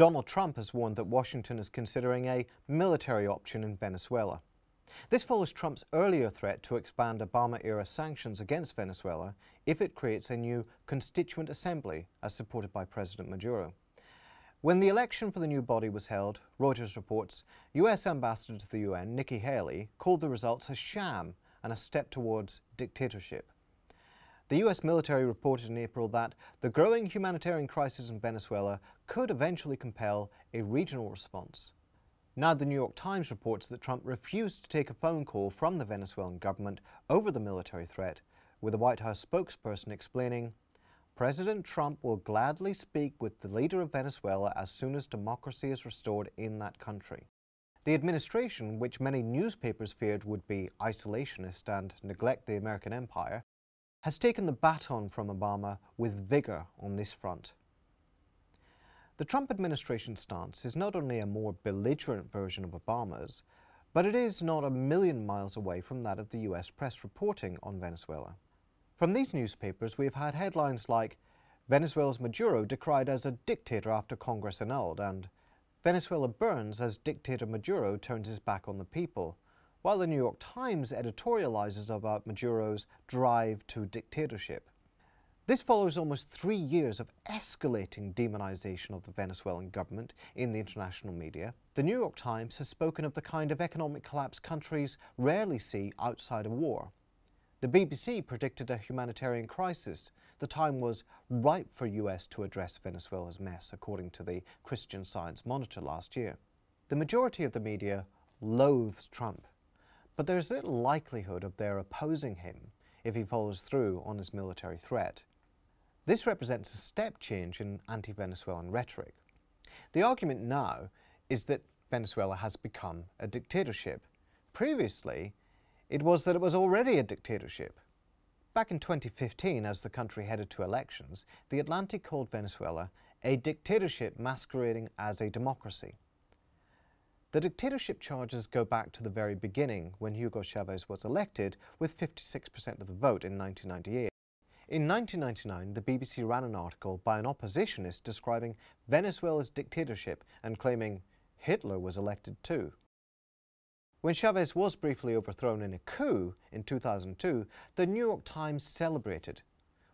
Donald Trump has warned that Washington is considering a military option in Venezuela. This follows Trump's earlier threat to expand Obama-era sanctions against Venezuela if it creates a new constituent assembly, as supported by President Maduro. When the election for the new body was held, Reuters reports, U.S. Ambassador to the UN, Nikki Haley, called the results a sham and a step towards dictatorship. The U.S. military reported in April that the growing humanitarian crisis in Venezuela could eventually compel a regional response. Now the New York Times reports that Trump refused to take a phone call from the Venezuelan government over the military threat, with a White House spokesperson explaining, President Trump will gladly speak with the leader of Venezuela as soon as democracy is restored in that country. The administration, which many newspapers feared would be isolationist and neglect the American empire, has taken the baton from Obama with vigor on this front. The Trump administration stance is not only a more belligerent version of Obama's, but it is not a million miles away from that of the US press reporting on Venezuela. From these newspapers, we have had headlines like Venezuela's Maduro decried as a dictator after Congress annulled, and Venezuela burns as dictator Maduro turns his back on the people, while the New York Times editorializes about Maduro's drive to dictatorship. This follows almost 3 years of escalating demonization of the Venezuelan government in the international media. The New York Times has spoken of the kind of economic collapse countries rarely see outside of war. The BBC predicted a humanitarian crisis. The time was ripe for US to address Venezuela's mess, according to the Christian Science Monitor last year. The majority of the media loathes Trump, but there's little likelihood of their opposing him if he follows through on his military threat. This represents a step change in anti-Venezuelan rhetoric. The argument now is that Venezuela has become a dictatorship. Previously, it was that it was already a dictatorship. Back in 2015, as the country headed to elections, The Atlantic called Venezuela a dictatorship masquerading as a democracy. The dictatorship charges go back to the very beginning, when Hugo Chavez was elected with 56% of the vote in 1998. In 1999, the BBC ran an article by an oppositionist describing Venezuela's dictatorship and claiming Hitler was elected too. When Chavez was briefly overthrown in a coup in 2002, the New York Times celebrated.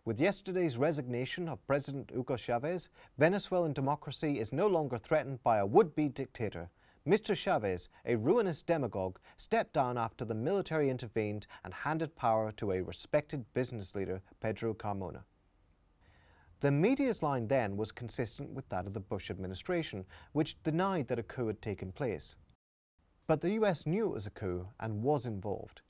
With yesterday's resignation of President Hugo Chavez, Venezuelan democracy is no longer threatened by a would-be dictator. Mr. Chavez, a ruinous demagogue, stepped down after the military intervened and handed power to a respected business leader, Pedro Carmona. The media's line then was consistent with that of the Bush administration, which denied that a coup had taken place. But the US knew it was a coup and was involved.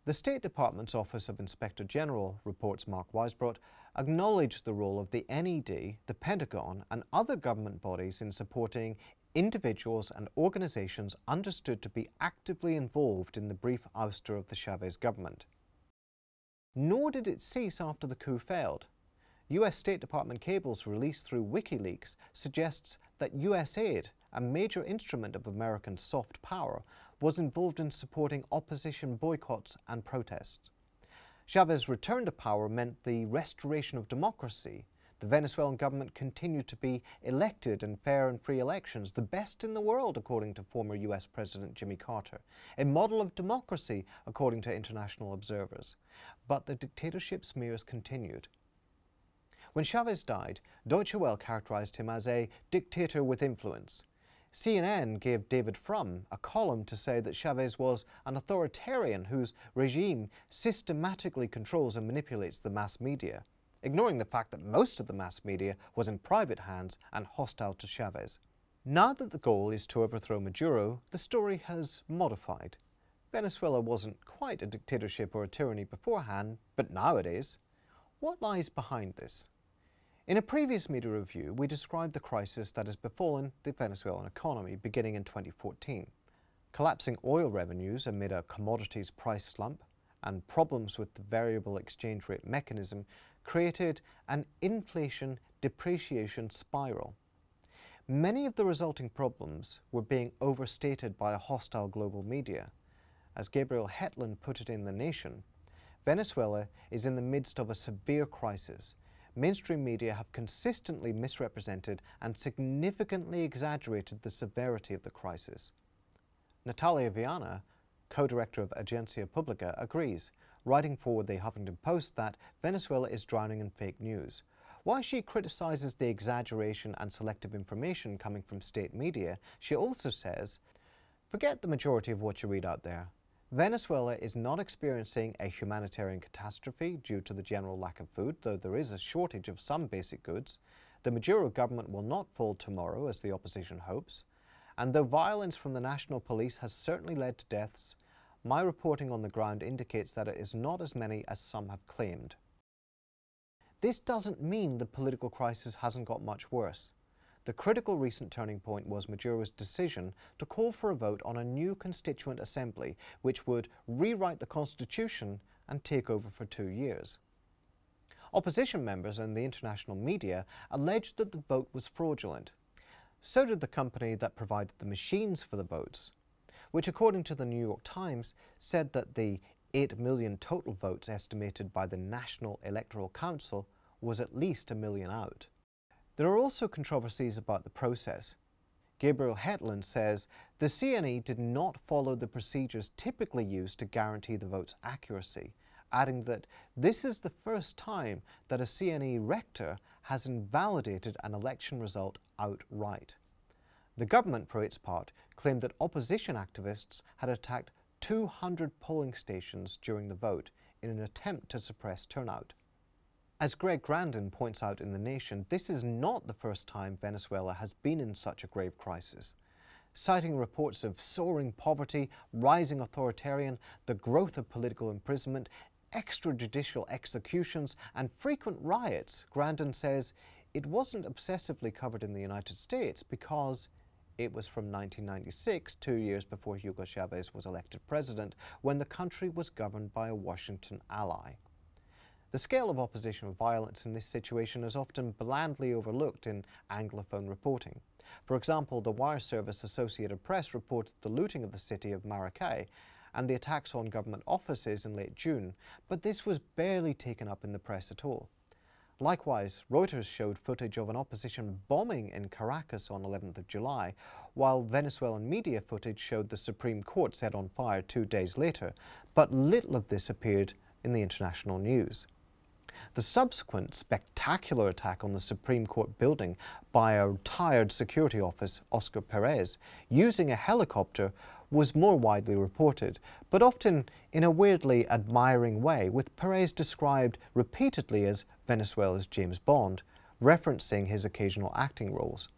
The State Department's Office of Inspector General, reports Mark Weisbrot, acknowledged the role of the NED, the Pentagon, and other government bodies in supporting individuals and organizations understood to be actively involved in the brief ouster of the Chavez government. Nor did it cease after the coup failed. US State Department cables released through WikiLeaks suggests that USAID, a major instrument of American soft power, was involved in supporting opposition boycotts and protests. Chavez's return to power meant the restoration of democracy. The Venezuelan government continued to be elected in fair and free elections, the best in the world according to former US President Jimmy Carter, a model of democracy according to international observers. But the dictatorship smears continued. When Chavez died, Deutsche Welle characterized him as a dictator with influence. CNN gave David Frum a column to say that Chavez was an authoritarian whose regime systematically controls and manipulates the mass media, ignoring the fact that most of the mass media was in private hands and hostile to Chavez. Now that the goal is to overthrow Maduro, the story has modified. Venezuela wasn't quite a dictatorship or a tyranny beforehand, but now it is. What lies behind this? In a previous media review, we described the crisis that has befallen the Venezuelan economy beginning in 2014. Collapsing oil revenues amid a commodities price slump and problems with the variable exchange rate mechanism created an inflation-depreciation spiral. Many of the resulting problems were being overstated by a hostile global media. As Gabriel Hetland put it in The Nation, Venezuela is in the midst of a severe crisis. mainstream media have consistently misrepresented and significantly exaggerated the severity of the crisis. Natalia Viana, co-director of Agencia Publica, agrees, writing for the Huffington Post that Venezuela is drowning in fake news. While she criticizes the exaggeration and selective information coming from state media, she also says, "Forget the majority of what you read out there. Venezuela is not experiencing a humanitarian catastrophe due to the general lack of food, though there is a shortage of some basic goods. The Maduro government will not fall tomorrow, as the opposition hopes. And though violence from the national police has certainly led to deaths, my reporting on the ground indicates that it is not as many as some have claimed." This doesn't mean the political crisis hasn't got much worse. The critical recent turning point was Maduro's decision to call for a vote on a new constituent assembly, which would rewrite the constitution and take over for 2 years. Opposition members and the international media alleged that the vote was fraudulent. So did the company that provided the machines for the votes, which, according to the New York Times, said that the 8 million total votes estimated by the National Electoral Council was at least 1 million out. There are also controversies about the process. Gabriel Hetland says the CNE did not follow the procedures typically used to guarantee the vote's accuracy, adding that this is the first time that a CNE rector has invalidated an election result outright. The government, for its part, claimed that opposition activists had attacked 200 polling stations during the vote in an attempt to suppress turnout. As Greg Grandin points out in The Nation, this is not the first time Venezuela has been in such a grave crisis. Citing reports of soaring poverty, rising authoritarian, the growth of political imprisonment, extrajudicial executions, and frequent riots, Grandin says it wasn't obsessively covered in the United States because it was from 1996, 2 years before Hugo Chavez was elected president, when the country was governed by a Washington ally. The scale of opposition violence in this situation is often blandly overlooked in Anglophone reporting. For example, the wire service Associated Press reported the looting of the city of Maracay and the attacks on government offices in late June, but this was barely taken up in the press at all. Likewise, Reuters showed footage of an opposition bombing in Caracas on 11th of July, while Venezuelan media footage showed the Supreme Court set on fire 2 days later, but little of this appeared in the international news. The subsequent spectacular attack on the Supreme Court building by a retired security officer, Oscar Perez, using a helicopter was more widely reported, but often in a weirdly admiring way, with Perez described repeatedly as Venezuela's James Bond, referencing his occasional acting roles.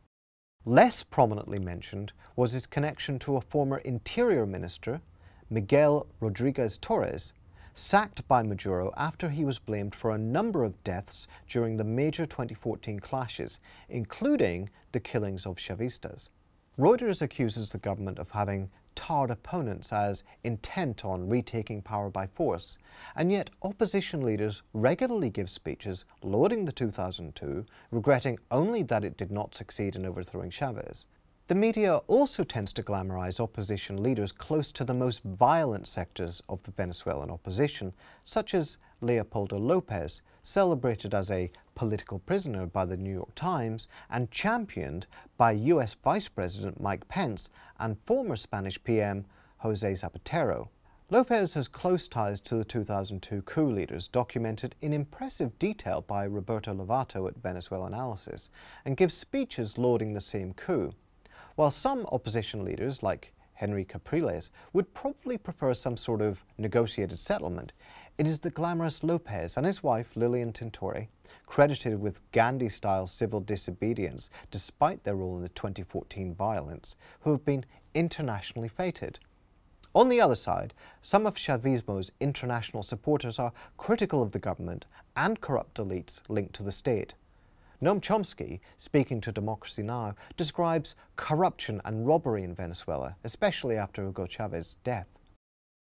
Less prominently mentioned was his connection to a former Interior Minister, Miguel Rodriguez Torres, sacked by Maduro after he was blamed for a number of deaths during the major 2014 clashes, including the killings of Chavistas. Reuters accuses the government of having tarred opponents as intent on retaking power by force, and yet opposition leaders regularly give speeches lauding the 2002, regretting only that it did not succeed in overthrowing Chavez. The media also tends to glamorize opposition leaders close to the most violent sectors of the Venezuelan opposition, such as Leopoldo Lopez, celebrated as a political prisoner by the New York Times and championed by US Vice President Mike Pence and former Spanish PM Jose Zapatero. Lopez has close ties to the 2002 coup leaders, documented in impressive detail by Roberto Lovato at Venezuela Analysis, and gives speeches lauding the same coup. While some opposition leaders, like Henry Capriles, would probably prefer some sort of negotiated settlement, it is the glamorous Lopez and his wife Lilian Tintori, credited with Gandhi-style civil disobedience despite their role in the 2014 violence, who have been internationally feted. On the other side, some of Chavismo's international supporters are critical of the government and corrupt elites linked to the state. Noam Chomsky, speaking to Democracy Now!, describes corruption and robbery in Venezuela, especially after Hugo Chavez's death,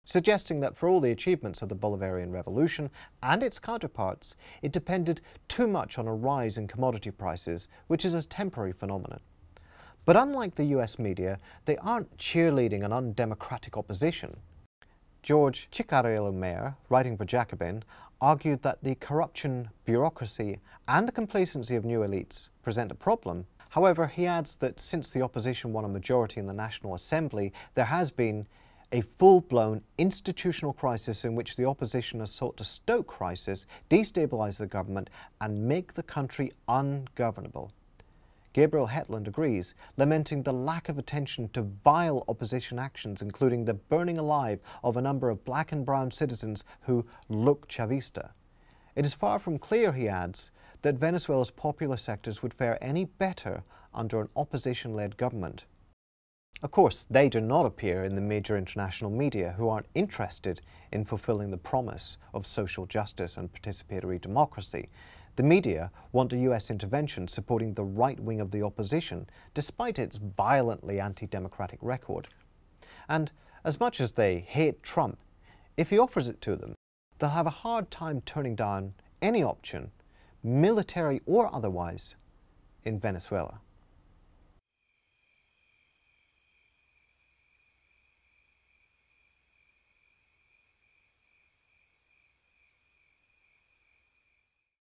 suggesting that for all the achievements of the Bolivarian Revolution and its counterparts, it depended too much on a rise in commodity prices, which is a temporary phenomenon. But unlike the US media, they aren't cheerleading an undemocratic opposition. George Ciccariello Mayer, writing for Jacobin, argued that the corruption, bureaucracy and the complacency of new elites present a problem. However, he adds that since the opposition won a majority in the National Assembly, there has been a full-blown institutional crisis in which the opposition has sought to stoke crisis, destabilise the government and make the country ungovernable. Gabriel Hetland agrees, lamenting the lack of attention to vile opposition actions, including the burning alive of a number of black and brown citizens who look Chavista. It is far from clear, he adds, that Venezuela's popular sectors would fare any better under an opposition-led government. Of course, they do not appear in the major international media, who aren't interested in fulfilling the promise of social justice and participatory democracy. The media want a US intervention supporting the right wing of the opposition, despite its violently anti-democratic record. And as much as they hate Trump, if he offers it to them, they'll have a hard time turning down any option, military or otherwise, in Venezuela.